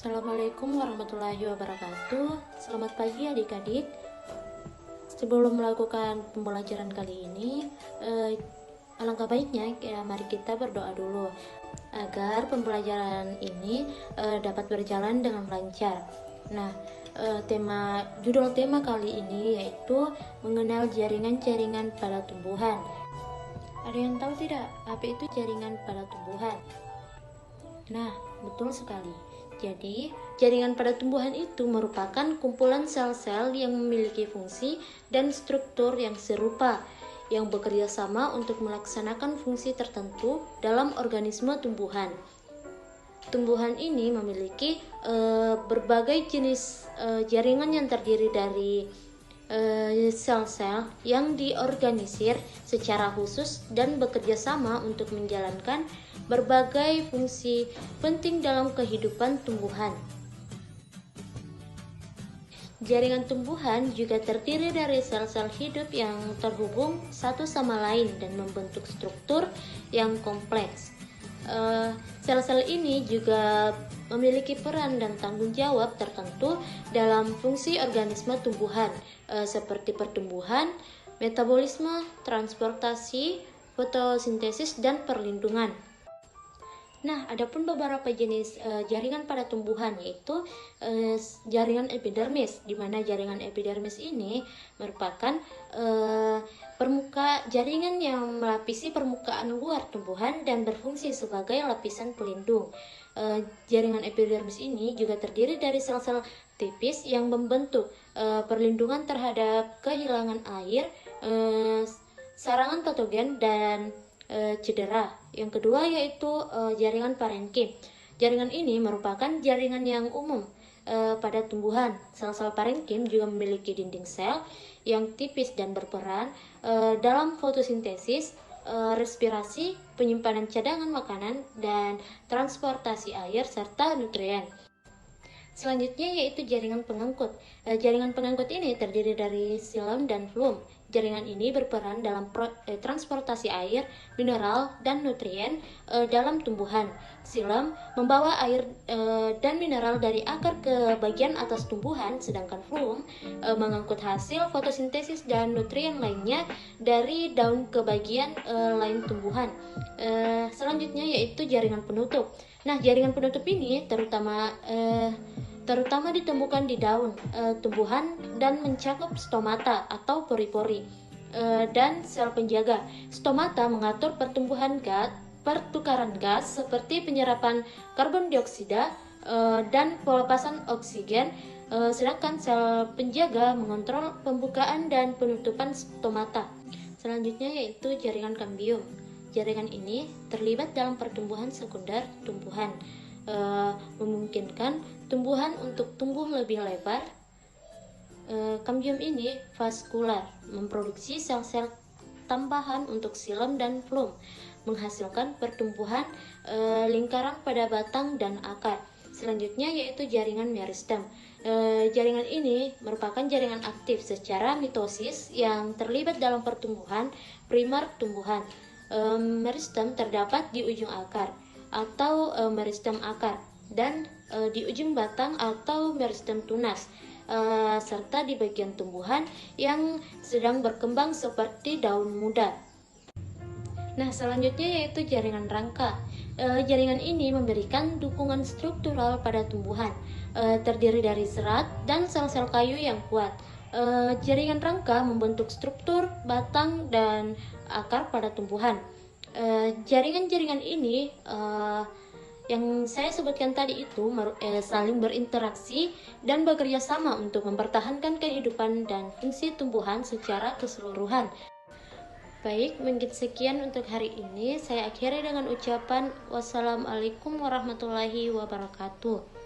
Assalamualaikum warahmatullahi wabarakatuh. Selamat pagi adik-adik. Sebelum melakukan pembelajaran kali ini, alangkah baiknya mari kita berdoa dulu agar pembelajaran ini dapat berjalan dengan lancar. Nah, judul tema kali ini yaitu mengenal jaringan-jaringan pada tumbuhan. Ada yang tahu tidak apa itu jaringan pada tumbuhan? Nah, betul sekali. Jadi, jaringan pada tumbuhan itu merupakan kumpulan sel-sel yang memiliki fungsi dan struktur yang serupa, yang bekerja sama untuk melaksanakan fungsi tertentu dalam organisme tumbuhan. Tumbuhan ini memiliki berbagai jenis jaringan yang terdiri dari sel-sel yang diorganisir secara khusus dan bekerja sama untuk menjalankan berbagai fungsi penting dalam kehidupan tumbuhan. Jaringan tumbuhan juga terdiri dari sel-sel hidup yang terhubung satu sama lain dan membentuk struktur yang kompleks. Sel-sel ini juga memiliki peran dan tanggung jawab tertentu dalam fungsi organisme tumbuhan, seperti pertumbuhan, metabolisme, transportasi, fotosintesis, dan perlindungan. Nah, adapun beberapa jenis jaringan pada tumbuhan yaitu jaringan epidermis, di mana jaringan epidermis ini merupakan jaringan yang melapisi permukaan luar tumbuhan dan berfungsi sebagai lapisan pelindung. Jaringan epidermis ini juga terdiri dari sel-sel tipis yang membentuk perlindungan terhadap kehilangan air, serangan patogen, dan cedera. Yang kedua yaitu jaringan parenkim. Jaringan ini merupakan jaringan yang umum pada tumbuhan. Sel-sel parenkim juga memiliki dinding sel yang tipis dan berperan dalam fotosintesis, respirasi, penyimpanan cadangan makanan, dan transportasi air serta nutrien. Selanjutnya yaitu jaringan pengangkut. Jaringan pengangkut ini terdiri dari xilem dan flum. Jaringan ini berperan dalam transportasi air, mineral, dan nutrien dalam tumbuhan. Xilem membawa air dan mineral dari akar ke bagian atas tumbuhan, sedangkan flum mengangkut hasil fotosintesis dan nutrien lainnya dari daun ke bagian lain tumbuhan. Selanjutnya yaitu jaringan penutup. Nah, jaringan penutup ini terutama ditemukan di daun tumbuhan dan mencakup stomata atau pori-pori dan sel penjaga. Stomata mengatur pertukaran gas seperti penyerapan karbon dioksida dan pelepasan oksigen, sedangkan sel penjaga mengontrol pembukaan dan penutupan stomata. Selanjutnya yaitu jaringan kambium. Jaringan ini terlibat dalam pertumbuhan sekunder tumbuhan, memungkinkan tumbuhan untuk tumbuh lebih lebar. Kambium ini vaskular, memproduksi sel-sel tambahan untuk xilem dan flum, menghasilkan pertumbuhan lingkaran pada batang dan akar. Selanjutnya yaitu jaringan meristem. Jaringan ini merupakan jaringan aktif secara mitosis yang terlibat dalam pertumbuhan primer tumbuhan. Meristem terdapat di ujung akar atau meristem akar, dan di ujung batang atau meristem tunas, serta di bagian tumbuhan yang sedang berkembang seperti daun muda. Nah, selanjutnya yaitu jaringan rangka. Jaringan ini memberikan dukungan struktural pada tumbuhan, terdiri dari serat dan sel-sel kayu yang kuat. Jaringan rangka membentuk struktur, batang, dan akar pada tumbuhan. Jaringan-jaringan ini yang saya sebutkan tadi itu saling berinteraksi dan bekerja sama untuk mempertahankan kehidupan dan fungsi tumbuhan secara keseluruhan. Baik, mungkin sekian untuk hari ini. Saya akhiri dengan ucapan wassalamualaikum warahmatullahi wabarakatuh.